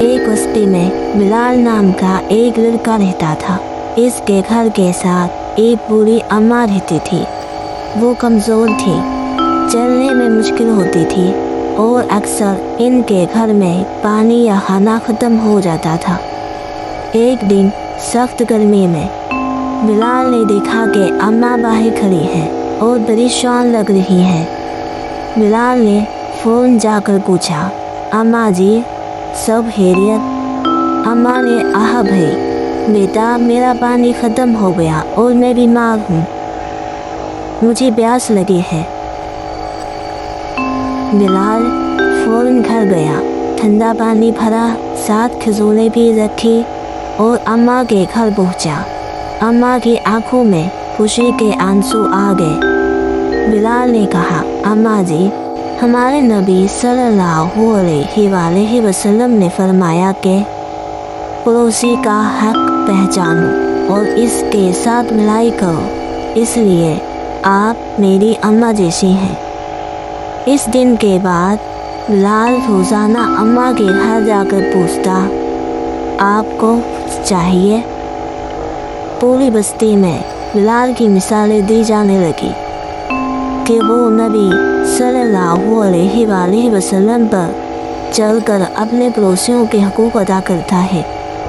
ایک بستی میں بلال نام کا ایک لڑکا رہتا تھا۔ اس کے گھر کے ساتھ ایک بوڑھی اماں رہتی تھی۔ وہ کمزور تھی، چلنے میں مشکل ہوتی تھی اور اکثر ان کے گھر میں پانی یا کھانا ختم ہو جاتا تھا۔ ایک دن سخت گرمی میں بلال نے دیکھا کہ اماں باہر کھڑی ہے اور پریشان لگ رہی ہے۔ بلال نے فوراً جا کر پوچھا، اماں جی سب خیریت؟ اماں نے آہ بھری، بیٹا میرا پانی ختم ہو گیا اور میں بیمار ہوں، مجھے پیاس لگی ہے۔ بلال فوراً گھر گیا، ٹھنڈا پانی بھرا، ساتھ کھجوریں بھی رکھی اور اماں کے گھر پہنچا۔ اماں کی آنکھوں میں خوشی کے آنسو آ گئے۔ بلال نے کہا، اماں جی ہمارے نبی صلی اللہ علیہ وسلم نے فرمایا کہ پڑوسی کا حق پہچانو اور اس کے ساتھ بھلائی کرو، اس لیے آپ میری اماں جیسی ہیں۔ اس دن کے بعد بلال روزانہ اماں کے گھر جا کر پوچھتا، آپ کو چاہیے؟ پوری بستی میں بلال کی مثالیں دی جانے لگی کہ وہ نبی صلی اللہ علیہ وسلم پر چل کر اپنے پڑوسیوں کے حقوق ادا کرتا ہے۔